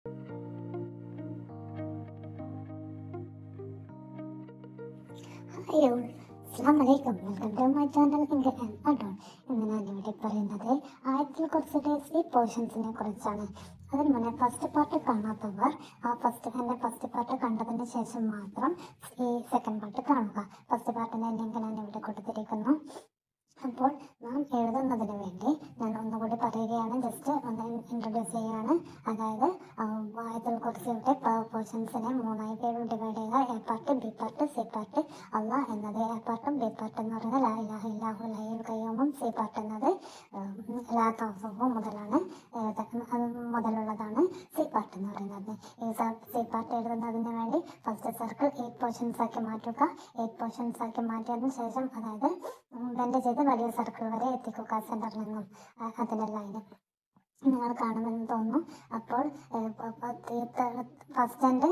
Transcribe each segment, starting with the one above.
Hi all, അസ്സലാമലൈക്കും. Welcome to my channel. എൻ്റെ അഡോൺ. ഇന്ന് ഞാനിവിടെ പറയുന്നത് ആയത്തിൽ കുറച്ച് സ്ലീപ്പ് പോർഷൻസിനെ കുറിച്ചാണ്. അതിന് മുന്നേ ഫസ്റ്റ് പാർട്ട് കാണാത്തവർ എൻ്റെ ഫസ്റ്റ് പാർട്ട് കണ്ടതിന് ശേഷം മാത്രം ഈ സെക്കൻഡ് പാർട്ട് കാണുക. ഫസ്റ്റ് പാർട്ടിൻ്റെ ലിങ്ക് ഞാൻ ഇവിടെ കൊടുത്തിരിക്കുന്നു. അപ്പോൾ നാം എഴുതുന്നതിന് വേണ്ടി ഞാൻ ഒന്നുകൂടി പറയുകയാണ്, ജസ്റ്റ് ഒന്ന് ഇൻട്രൊഡ്യൂസ് ചെയ്യുകയാണ്. അതായത് ആയത്തുൽ കുർസിയുടെ പോർഷൻസിനെ മൂന്നായി ഡിവൈഡ് ചെയ്യുക. A part, B part, C part. അള്ളാഹ് എന്നത് എ പാർട്ടും, ബി പാർട്ട് എന്ന് പറയുന്നത് ലാ ഇലാഹ ഇല്ലല്ലാഹുൽ ഹയ്യുൽ ഖയ്യൂമും, സി പാർട്ട് എന്നത് ലാ തൗസുഹു മുതലുള്ളതാണ് സി പാർട്ട് എന്ന് പറയുന്നത്. ഈ സി പാർട്ട് എഴുതുന്നതിന് വേണ്ടി ഫസ്റ്റ് സർക്കിൾ 8 പോർഷൻസ് ആക്കി മാറ്റുക. 8 പോർഷൻസ് ആക്കി മാറ്റിയതിനു ശേഷം അതായത് ബെൻഡ് ചെയ്ത് വലിയ സർക്കിൾ വരെ എത്തിക്കുക. സെന്ററിൽ നിന്നും അതിൻ്റെ ലൈന് നിങ്ങൾ കാണുമെന്ന് തോന്നുന്നു. അപ്പോൾ ഫസ്റ്റ് ആൻഡ്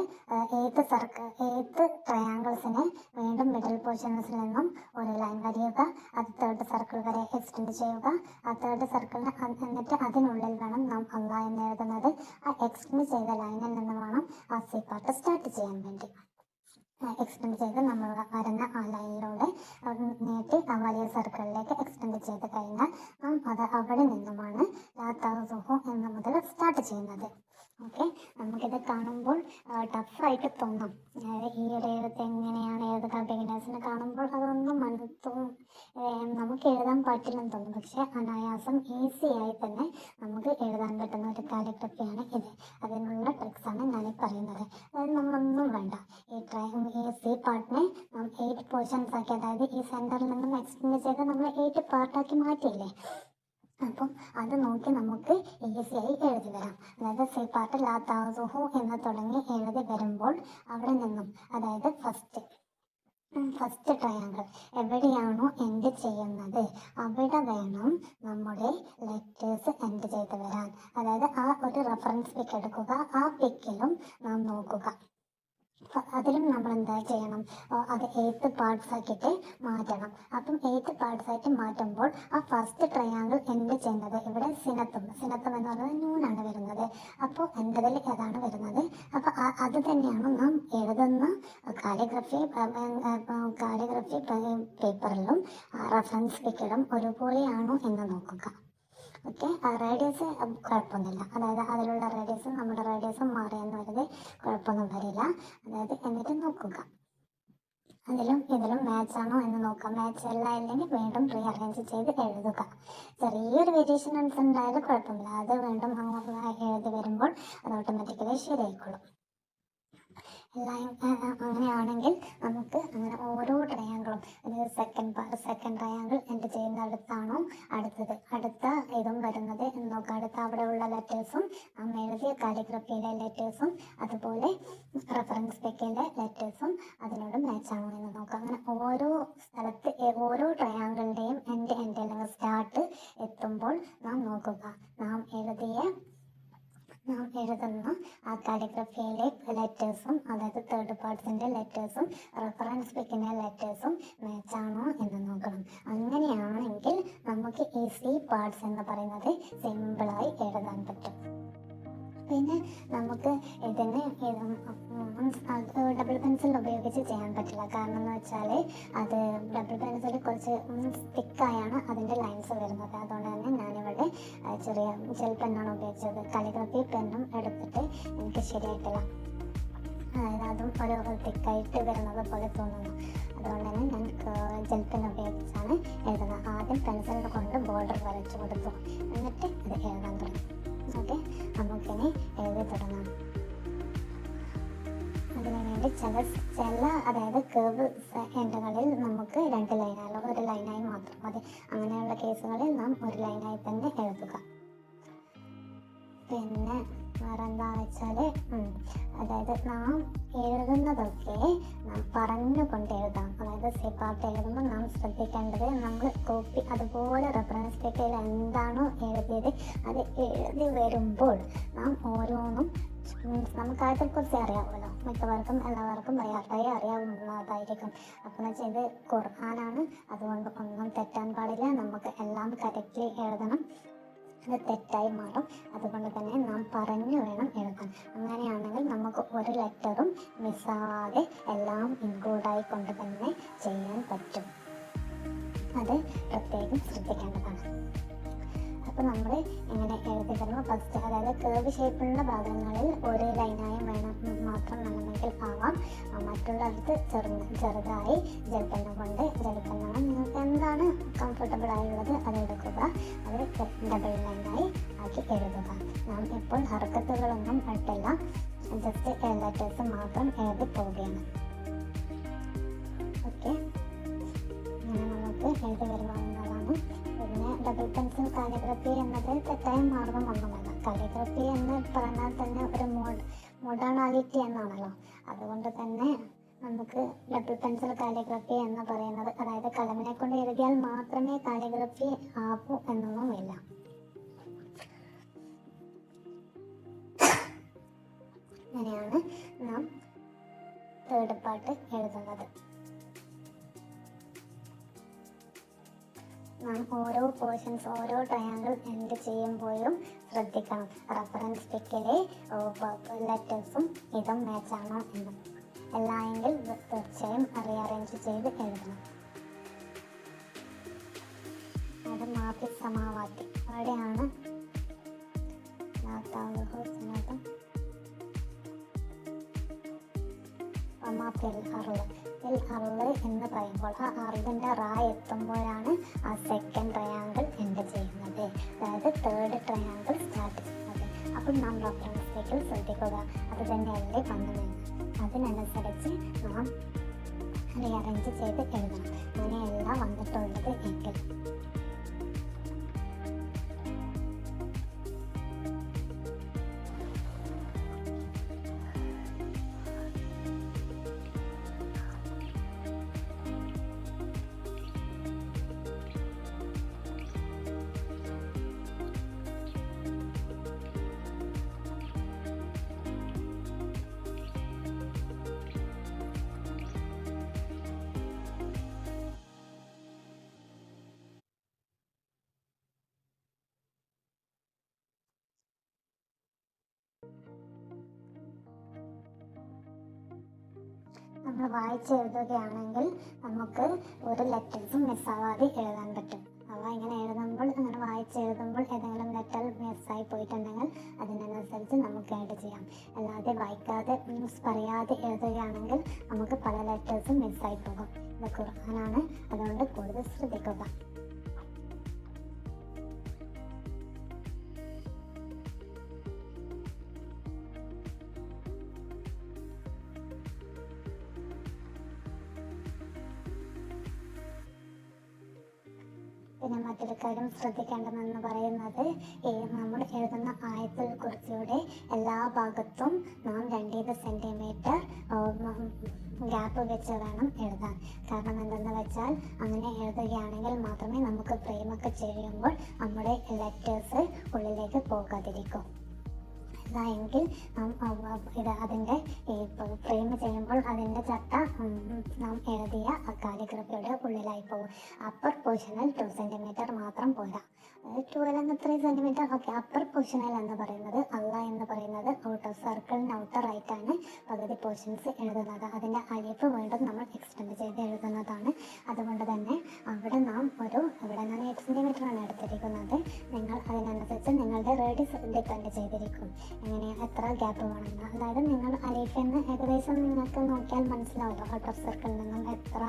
എയ്ത്ത് ട്രയാങ്കിൾസിനെ വീണ്ടും മിഡിൽ പോർഷൻസിൽ നിന്നും ഒരു ലൈൻ വരയുക. അത് തേർഡ് സർക്കിൾ വരെ എക്സ്റ്റെൻഡ് ചെയ്യുക. ആ തേർഡ് സർക്കിളിന് എന്നിട്ട് അതിനുള്ളിൽ വേണം നാം അള്ളാഹ് എന്ന് എഴുതുന്നത്. ആ എക്സ്റ്റെൻഡ് ചെയ്ത ലൈനിൽ നിന്ന് വേണം ആ സി പാർട്ട് സ്റ്റാർട്ട് ചെയ്യാൻ വേണ്ടി. എക്സ്റ്റെൻഡ് ചെയ്ത് നമ്മൾ വരുന്ന ആ ലൈനിലൂടെ നീട്ടി ആ വലിയ സർക്കിളിലേക്ക് എക്സ്റ്റെൻഡ് ചെയ്ത് കഴിഞ്ഞാൽ നാം അത് അവിടെ നിന്നുമാണ് ലാ തൗസുഹു എന്ന മുതൽ സ്റ്റാർട്ട് ചെയ്യുന്നത്. ഓക്കെ, നമുക്കിത് കാണുമ്പോൾ ടഫായിട്ട് തോന്നും. ഈ ഒരു എഴുത്ത് എങ്ങനെയാണ് എഴുതുക, ബിഗിനേഴ്സിന് കാണുമ്പോൾ അതൊന്നും നമുക്ക് എഴുതാൻ പറ്റില്ലെന്ന് തോന്നും. പക്ഷെ അനായാസം ഈസിയായി തന്നെ നമുക്ക് എഴുതാൻ പറ്റുന്ന ഒരു കാലിഗ്രഫിയാണ് ഇത്. അതിനുള്ള ട്രിക്സാണ് ഞാനീ പറയുന്നത്. അതായത് നമ്മളൊന്നും വേണ്ട. ഈ സി പാർട്ടിനെ നാം 8 പോർഷൻസ് ആക്കി, അതായത് ഈ സെന്ററിൽ നിന്നും എക്സ്റ്റെൻഡ് ചെയ്ത് നമ്മൾ 8 പാർട്ടാക്കി മാറ്റിയില്ലേ, അപ്പം അത് നോക്കി നമുക്ക് ഈസിയായി എഴുതി വരാം. അതായത് സി പാർട്ട് ലാ തൗസുഹു എന്ന് തുടങ്ങി എഴുതി വരുമ്പോൾ അവിടെ നിന്നും അതായത് ഫസ്റ്റ് ട്രയാങ്കിൾ എവിടെയാണോ എൻഡ് ചെയ്യുന്നത് അവിടെ വേണം നമ്മുടെ ലെറ്റേഴ്സ് എൻഡ് ചെയ്ത് വരാൻ. അതായത് ആ ഒരു റെഫറൻസ് പിക്ക് എടുക്കുക. ആ പിക്കിലും നാം നോക്കുക. അതിലും നമ്മൾ എന്താ ചെയ്യണം, അത് 8 പാർട്സ് ആക്കിയിട്ട് മാറ്റണം. അപ്പം 8 പാർട്സ് ആയിട്ട് മാറ്റുമ്പോൾ ആ ഫസ്റ്റ് ട്രയാങ്കിൾ എൻഡ് ചെയ്യുന്നത് ഇവിടെ സിനത്തും എന്ന് പറയുന്നത് നൂനാണ് വരുന്നത്. അപ്പോൾ എൻ്റെതിൽ ഏതാണ് വരുന്നത്. അപ്പോൾ അത് തന്നെയാണ് നാം എഴുതുന്ന കാലിഗ്രഫി പേപ്പറിലും റെഫറൻസ് പിക്കിലും ഒരുപോലെയാണോ എന്ന് നോക്കുക. ഓക്കെ, റേഡിയസ് കുഴപ്പമൊന്നുമില്ല. അതായത് അതിലുള്ള റേഡിയസും നമ്മുടെ റേഡിയസും മാറിയെന്ന് വരുന്നത് കുഴപ്പമൊന്നും വരില്ല. അതായത് എന്നിട്ട് നോക്കുക, അതിലും ഇതിലും മാച്ച് ആണോ എന്ന് നോക്കാം. മാച്ച് അല്ല അല്ലെങ്കിൽ വീണ്ടും റീഅറേഞ്ച് ചെയ്ത് എഴുതുക. ചെറിയൊരു വേരിയേഷൻ ഉണ്ടായാലും കുഴപ്പമില്ല. അത് വീണ്ടും എഴുതി വരുമ്പോൾ അത് ഓട്ടോമാറ്റിക്കലി ശരിയായിക്കോളും. അങ്ങനെയാണെങ്കിൽ നമുക്ക് അങ്ങനെ ഓരോ ട്രയാങ്കിളും, അതായത് സെക്കൻഡ് ട്രയാങ്കിൾ എൻഡ് ചെയ്യുന്ന അടുത്താണോ അടുത്ത ഇതും വരുന്നത് എന്ന് നോക്കാം. അടുത്ത അവിടെയുള്ള ലെറ്റേഴ്സും നാം എഴുതിയ കാലിഗ്രഫിയിലെ ലെറ്റേഴ്സും അതുപോലെ റെഫറൻസ് പിക്കിൻ്റെ ലെറ്റേഴ്സും അതിനോട് മാച്ച് ആണോ എന്ന് നോക്കാം. അങ്ങനെ ഓരോ സ്ഥലത്ത് ഓരോ ട്രയാങ്കിളിൻ്റെയും എൻ്റെ സ്റ്റാർട്ട് എത്തുമ്പോൾ നാം നോക്കുക. നാം എഴുതുന്ന ആ കാലിഗ്രഫിയിലെ ലെറ്റേഴ്സും അതായത് തേർഡ് പാർട്സിൻ്റെ ലെറ്റേഴ്സും റെഫറൻസ് പിക്കിൻ്റെ ലെറ്റേഴ്സും മാച്ചാണോ എന്ന് നോക്കണം. അങ്ങനെയാണെങ്കിൽ നമുക്ക് ഈ സി പാർട്സ് എന്ന് പറയുന്നത് സിമ്പിളായി എഴുതാൻ പറ്റും. പിന്നെ നമുക്ക് ഇതിന് ഡബിൾ പെൻസിൽ ഉപയോഗിച്ച് ചെയ്യാൻ പറ്റില്ല. കാരണം എന്ന് വെച്ചാൽ അത് ഡബിൾ പെൻസിൽ കുറച്ച് തിക്കായാണ് അതിൻ്റെ ലൈൻസ് വരുന്നത്. അതുകൊണ്ട് തന്നെ ഞാനിവിടെ ചെറിയ ജെൽ പെന്നാണ് ഉപയോഗിച്ചത്. കാലിഗ്രഫി പെന്നും എടുത്തിട്ട് എനിക്ക് ശരിയായിട്ടില്ല. അതായത് അതും ഒരു തിക്കായിട്ട് വരുന്നത് പോലെ തോന്നുന്നു. അതുകൊണ്ട് തന്നെ ഞാൻ ജെൽ പെൻ ഉപയോഗിച്ചാണ് എഴുതുന്നത്. ആദ്യം പെൻസിൽ കൊണ്ട് ബോർഡർ വരച്ചു കൊടുത്തു, എന്നിട്ട് ഇത് എഴുതാൻ തുടങ്ങി. ഓക്കെ, നമുക്കിനി എഴുതി തുടങ്ങാം. അതിനുവേണ്ടി ചില അതായത് കേർവ് എൻഡുകളിൽ നമുക്ക് 2 ലൈനായാലും ഒരു ലൈനായി മാത്രം മതി. അങ്ങനെയുള്ള കേസുകളിൽ നാം ഒരു ലൈനായി തന്നെ എഴുതുക. പിന്നെ വേറെ എന്താണെന്ന് വെച്ചാൽ അതായത് നാം എഴുതുന്നതൊക്കെ നാം പറഞ്ഞുകൊണ്ട് എഴുതാം. അതായത് സി പാർട്ട് എഴുതുമ്പോൾ നാം ശ്രദ്ധിക്കേണ്ടത് നമ്മൾ കോപ്പി അതുപോലെ റെഫറൻസ് പേപ്പറിൽ എന്താണോ എഴുതിയത് അത് എഴുതി വരുമ്പോൾ നാം ഓരോന്നും നമുക്ക് അതിനെക്കുറിച്ച് അറിയാമല്ലോ. മിക്കവർക്കും എല്ലാവർക്കും അറിയാവുന്നതായിരിക്കും. അപ്പോൾ എന്ന് വെച്ചാൽ ഇത് ഖുർആനാണ്, അതുകൊണ്ട് ഒന്നും തെറ്റാൻ പാടില്ല. നമുക്ക് എല്ലാം കറക്റ്റ്ലി എഴുതണം. ഇത് തെറ്റായി മാറും. അതുകൊണ്ട് തന്നെ നാം പറഞ്ഞു വേണം എഴുതാൻ. അങ്ങനെയാണെങ്കിൽ നമുക്ക് ഒരു ലെറ്ററും മിസ്സാവാതെ എല്ലാം ഇൻക്ലൂഡായിക്കൊണ്ട് തന്നെ ചെയ്യാൻ പറ്റും. അത് പ്രത്യേകം ശ്രദ്ധിക്കേണ്ടതാണ്. അപ്പോൾ നമ്മൾ ഇങ്ങനെ എഴുതി വരുമ്പോൾ ഫസ്റ്റ്, അതായത് കേർവ് ഷേപ്പിലുള്ള ഭാഗങ്ങളിൽ ഒരു ലൈനായും മാത്രം വേണമെങ്കിൽ ആവാം. മറ്റുള്ളവർക്ക് ചെറുതായി ജൽപ്പന്നം കൊണ്ട്, ജൽപ്പന്നാണ് നിങ്ങൾക്ക് എന്താണ് കംഫർട്ടബിൾ ആയുള്ളത് അത് എടുക്കുക. അത് ഡബിൾ ലൈനായി ആക്കി എഴുതുക. നാം ഇപ്പോൾ ഹർക്കത്തുകളൊന്നും ഇട്ടില്ല, ജസ്റ്റ് ലെറ്റേഴ്സ് മാത്രം എഴുതി പോവുകയാണ്. ഓക്കെ, അങ്ങനെ നമുക്ക് എഴുതി വരുവാനുള്ളതാണ്. പിന്നെ ഡബിൾ പെൻസിൽ കാലിഗ്രഫി എന്നത് തെറ്റായ മാർഗം ഒന്നുമല്ല. കാലിഗ്രഫി എന്ന് പറഞ്ഞാൽ തന്നെ ഒരു മോഡേണാലിറ്റി എന്നാണല്ലോ. അതുകൊണ്ട് തന്നെ നമുക്ക് ഡബിൾ പെൻസിൽ കാലിഗ്രഫി എന്ന് പറയുന്നത്, അതായത് കലമിനെ കൊണ്ട് എഴുതിയാൽ മാത്രമേ കാലിഗ്രഫി ആവൂ എന്നൊന്നുമില്ല. അങ്ങനെയാണ് നാം തേർഡ് പാർട്ട് എഴുതുന്നത്. നാം ഓരോ പോർഷൻസ്, ഓരോ ട്രയാങ്കിൾ എൻഡ് ചെയ്യുമ്പോഴും ശ്രദ്ധിക്കണം റഫറൻസ് പിക്കിലെ ലെറ്റേഴ്സും ഇതും മാച്ചാണോ എന്ന്. എല്ലായെങ്കിൽ തീർച്ചയായും റീഅറേഞ്ച് ചെയ്ത് എഴുതണം. അത് മാഫി സമാവാത്തി അവിടെയാണ് എന്ന് പറയുമ്പോൾ ആ അറുതിൻ്റെ റാ എത്തുമ്പോഴാണ് ആ സെക്കൻഡ് ട്രയാങ്കിൾ എൻഡ് ചെയ്യുന്നത്, അതായത് തേർഡ് ട്രയാങ്കിൾ സ്റ്റാർട്ട് ചെയ്യുന്നത്. അപ്പോൾ നാം റഫറൻസിലേക്ക് ശ്രദ്ധിക്കുക, അത് തന്നെയല്ലേ വന്നത്. അതിനനുസരിച്ച് നാം റീഅറേഞ്ച് ചെയ്ത് എഴുതണം. അങ്ങനെയല്ല വന്നിട്ടുള്ളത് എങ്കിൽ. നമ്മൾ വായിച്ചെഴുതുകയാണെങ്കിൽ നമുക്ക് ഒരു ലെറ്റേഴ്സും മിസ്സാവാതെ എഴുതാൻ പറ്റും. അവ ഇങ്ങനെ എഴുതുമ്പോൾ, അങ്ങനെ വായിച്ചെഴുതുമ്പോൾ ഏതെങ്കിലും ലെറ്റർ മിസ്സായി പോയിട്ടുണ്ടെങ്കിൽ അതിനനുസരിച്ച് നമുക്ക് ആഡ് ചെയ്യാം. അല്ലാതെ വായിക്കാതെ മീൻസ് പറയാതെ എഴുതുകയാണെങ്കിൽ നമുക്ക് പല ലെറ്റേഴ്സും മിസ്സായി പോകും. ഇത് ഖുർആനാണ്, അതുകൊണ്ട് കൂടുതൽ ശ്രദ്ധിക്കുക. പിന്നെ മറ്റൊരു കാര്യം ശ്രദ്ധിക്കേണ്ടതെന്ന് പറയുന്നത്, നമ്മൾ എഴുതുന്ന ആയത്തുൽ കുർസിയുടെ എല്ലാ ഭാഗത്തും നാം 2 സെൻറ്റിമീറ്റർ ഗ്യാപ്പ് വെച്ച് വേണം എഴുതാൻ. കാരണം എന്തെന്ന് വെച്ചാൽ, അങ്ങനെ എഴുതുകയാണെങ്കിൽ മാത്രമേ നമുക്ക് ഫ്രെയിമൊക്കെ ചെയ്യുമ്പോൾ നമ്മുടെ ലെറ്റേഴ്സ് ഉള്ളിലേക്ക് പോകാതിരിക്കും. എങ്കിൽ അതിൻ്റെ ഫ്രെയിം ചെയ്യുമ്പോൾ അതിൻ്റെ ചട്ട നാം എഴുതിയ കാലിഗ്രഫിയുടെ ഉള്ളിലായി പോകും. അപ്പർ പോർഷനിൽ 2 സെൻറ്റിമീറ്റർ മാത്രം പോരാ. 2 അല്ലെങ്കിൽ 3 സെൻറ്റിമീറ്റർ. ഓക്കെ, അപ്പർ പോർഷനിൽ എന്ന് പറയുന്നത്, എന്ന് പറയുന്നത് ഔട്ട് ഓഫ് സർക്കിളിന് ഔട്ടർ ആയിട്ടാണ് പകുതി പോർഷൻസ് എഴുതുന്നത്. അതിൻ്റെ അലിഫ് വീണ്ടും നമ്മൾ എക്സ്റ്റെൻഡ് ചെയ്ത് എഴുതുന്നതാണ്. അതുകൊണ്ട് തന്നെ അവിടെ നാം ഇവിടെ ഞാൻ 8 സെൻറ്റിമീറ്ററാണ് എടുത്തിരിക്കുന്നത്. നിങ്ങൾ അതിനനുസരിച്ച് നിങ്ങളുടെ റേഡിയസ് ഡിപ്പെൻഡ് ചെയ്തിരിക്കും എങ്ങനെ എത്ര ഗ്യാപ്പ് വേണമെന്ന്. അതായത് നിങ്ങൾ അലീഫെന്ന് ഏകദേശം നിങ്ങൾക്ക് നോക്കിയാൽ മനസ്സിലാവുമല്ലോ, ഔട്ട് ഓഫ് സർക്കിളിൽ നിന്നും എത്ര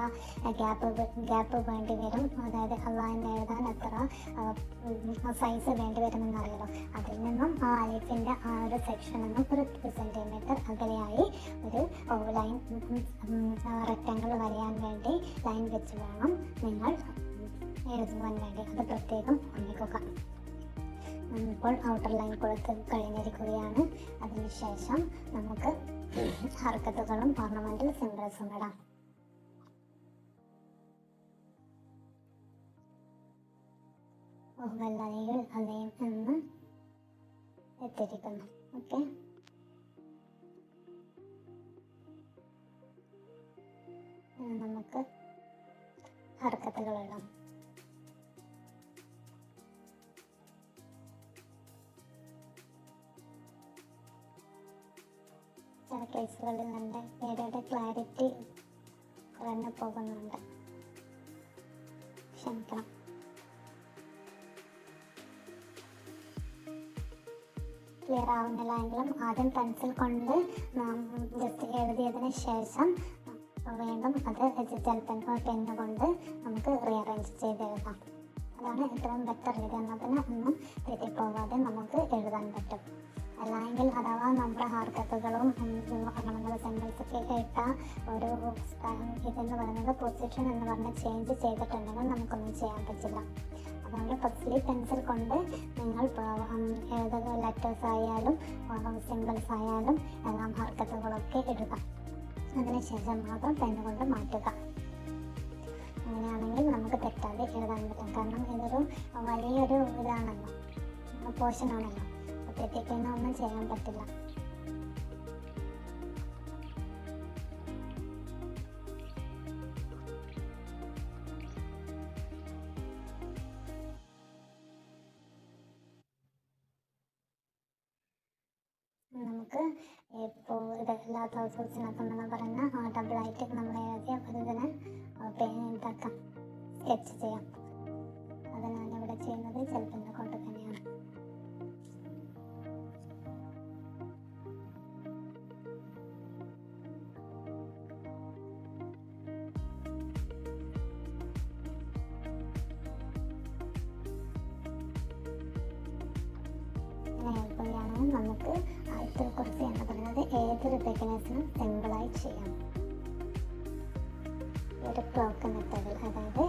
ഗ്യാപ്പ് വേണ്ടി വരും, അതായത് അള്ളാഹിൻ്റെ എഴുതാൻ എത്ര സൈസ് വേണ്ടി വരുമെന്നറിയാലോ. അതിൽ നിന്നും ആ അലീഫിൻ്റെ ആ ഒരു സെക്ഷനിൽ നിന്നും ഒരു 2 സെൻറ്റിമീറ്റർ അകലെയായി ഒരു ലൈൻ റെക്റ്റാങ്കിൾ വരയാൻ വേണ്ടി ലൈൻ വെച്ച് വേണം നിങ്ങൾ എഴുതുവാൻ വേണ്ടി. അത് പ്രത്യേകം ഓർമ്മിക്കുക. ഇപ്പോൾ ഔട്ടർ ലൈൻ കൊടുത്ത് കഴിഞ്ഞിരിക്കുകയാണ്. അതിനുശേഷം നമുക്ക് ഹർക്കത്തുകളും ഓർണമെന്റൽ സിംബൽസും ഇടാം. വല്ലയിൽ അലയും എന്ന് എത്തിയിരിക്കുന്നു. ഓക്കെ, നമുക്ക് ഹർക്കത്തുകൾ ഇടാം. ചില കേസുകളിൽ എൻ്റെ വീഡിയോയുടെ ക്ലാരിറ്റി കുറഞ്ഞു പോകുന്നുണ്ട്, ക്ഷമിക്കണം. ക്ലിയർ ആവുന്നില്ല എങ്കിലും ആദ്യം പെൻസിൽ കൊണ്ട് ജസ്റ്റ് എഴുതിയതിന് ശേഷം വീണ്ടും അത് ജെൽ പെന്ന് കൊണ്ട് നമുക്ക് റീഅറേഞ്ച് ചെയ്ത് എഴുതാം. അതാണ് ഏറ്റവും ബെറ്റർ രീതി. എന്നതിന് ഒന്നും തെറ്റിപ്പോകാതെ നമുക്ക് എഴുതാൻ പറ്റും. അല്ലെങ്കിൽ അഥവാ നമ്മുടെ ഹാർക്കത്തുകളും ഓർണമെൻ്റൽ സിംബിൾസൊക്കെ ഇട്ട ഒരു ഇതെന്ന് പറയുന്നത് പൊസിഷൻ എന്ന് പറഞ്ഞ് ചേഞ്ച് ചെയ്തിട്ടുണ്ടെങ്കിൽ നമുക്കൊന്നും ചെയ്യാൻ പറ്റില്ല. അതുകൊണ്ട് ഫസ്റ്റ്ലി പെൻസിൽ കൊണ്ട് നിങ്ങൾ ഏതൊക്കെ ലെറ്റേഴ്സ് ആയാലും സിംബിൾസ് ആയാലും എല്ലാം ഹാർക്കത്തുകളൊക്കെ ഇടുക. അതിനുശേഷം മാത്രം പെന്ന് കൊണ്ട് മാറ്റുക. അങ്ങനെയാണെങ്കിൽ നമുക്ക് തെറ്റാതെ എഴുതാൻ പറ്റും. കാരണം ഇതൊരു വലിയൊരു ഇതാണല്ലോ, പോർഷനാണല്ലോ. തെറ്റിക്കുന്ന ഒന്നും ചെയ്യാൻ പറ്റില്ല. നമുക്ക് ഇപ്പോൾ ഇതെല്ലാ ദിവസത്തിനകത്തെന്ന് പറഞ്ഞാൽ ഡബിളായിട്ട് നമ്മൾ എഴുതിയ ഇതിനെ ഇതാക്കാം, സ്കെച്ച് ചെയ്യാം. അത് ഞാനിവിടെ ചെയ്യുന്നത് ചെലപ്പിനെ കൊണ്ട് തന്നെയാണ്. നമുക്ക് ആദ്യത്തെ കുറിച്ച് എന്ന് പറയുന്നത് ഏതൊരു ബിഗിനേഴ്സിനും സിമ്പിളായി ചെയ്യാം. ഒരു ക്ലോക്ക് മെത്തേഡിൽ, അതായത്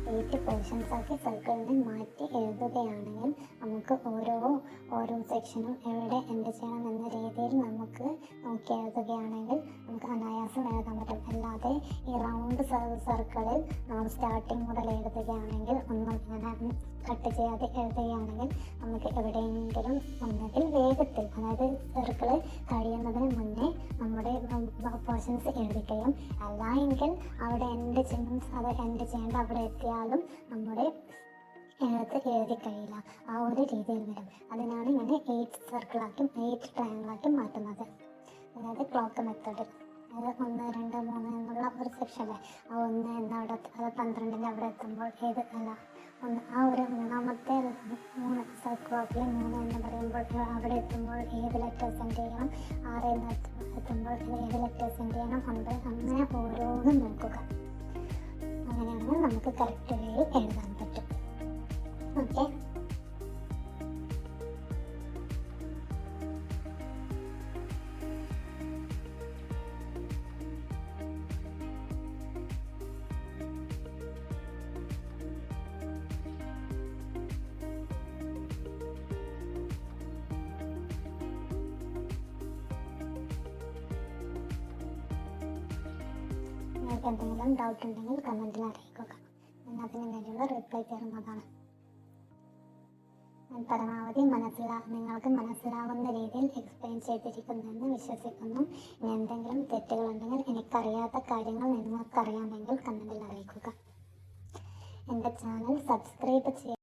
8 പോർഷൻസ് ആക്കി സർക്കിളിനെ മാറ്റി എഴുതുകയാണെങ്കിൽ നമുക്ക് ഓരോ സെക്ഷനും എവിടെ എൻഡ് ചെയ്യണം എന്ന രീതിയിൽ നമുക്ക് നോക്കി എഴുതുകയാണെങ്കിൽ നമുക്ക് അനായാസം എഴുതാൻ പറ്റും. അല്ലാതെ ഈ റൗണ്ട് സർക്കിളിൽ നാം സ്റ്റാർട്ടിങ് മുതൽ എഴുതുകയാണെങ്കിൽ ഒന്നും ഇങ്ങനെ കട്ട് ചെയ്യാതെ എഴുതുകയാണെങ്കിൽ നമുക്ക് എവിടെയെങ്കിലും ഒന്നെങ്കിൽ വേഗത്തിൽ, അതായത് സർക്കിള് കഴിയുന്നതിന് മുന്നേ നമ്മുടെ പോർഷൻസ് എഴുതിക്കുകയും അല്ല എങ്കിൽ അവിടെ എൻഡ് ചെയ്യേണ്ട അവിടെ എത്തിയാലും നമ്മുടെ എഴുതി കഴിയില്ല. ആ ഒരു രീതിയിൽ വരും. അതിനാണ് ഇങ്ങനെ 8 സർക്കിളാക്കി 8 ട്രയാങ്കിളാക്കി മാറ്റുന്നത്. അതായത് ക്ലോക്ക് മെത്തേഡിൽ അത് 1, 2, 3 എന്നുള്ള ഒരു സെക്ഷനിലെ ആ 1 എന്നവിടെ അത് 12ൻ്റെ അവിടെ എത്തുമ്പോൾ ആ ഒരു മൂന്നാമത്തെ 3 സർക്കിളാക്കി 3 എന്ന് പറയുമ്പോൾ അവിടെ എത്തുമ്പോൾ ഏത് ലെറ്റേഴ്സ് എൻഡ് ചെയ്യണം, 6 എന്ന് എത്തുമ്പോൾ ഏത് ലെറ്റേഴ്സ് എൻഡ് ചെയ്യണം, 9 അങ്ങനെ ഓരോന്നും നോക്കുക. അങ്ങനെയാണെങ്കിൽ നമുക്ക് കറക്റ്റ് വേയിൽ എഴുതാൻ പറ്റും. ഓക്കെ, നിങ്ങൾക്ക് എന്തെങ്കിലും ഡൗട്ട് ഉണ്ടെങ്കിൽ കമൻറ്റിൽ അറിയിക്കുക. ഞാൻ അതിന് വേണ്ടിയുള്ള റിപ്ലൈ തരുന്നതാണ്. ഞാൻ പരമാവധി നിങ്ങൾക്ക് മനസ്സിലാവുന്ന രീതിയിൽ എക്സ്പ്ലെയിൻ ചെയ്തിരിക്കുന്നുവെന്ന് വിശ്വസിക്കുന്നു. ഇനി എന്തെങ്കിലും തെറ്റുകളുണ്ടെങ്കിൽ, എനിക്കറിയാത്ത കാര്യങ്ങൾ നിങ്ങൾക്കറിയാമെങ്കിൽ കമൻറ്റിൽ അറിയിക്കുക. എൻ്റെ ചാനൽ സബ്സ്ക്രൈബ് ചെയ്യുക.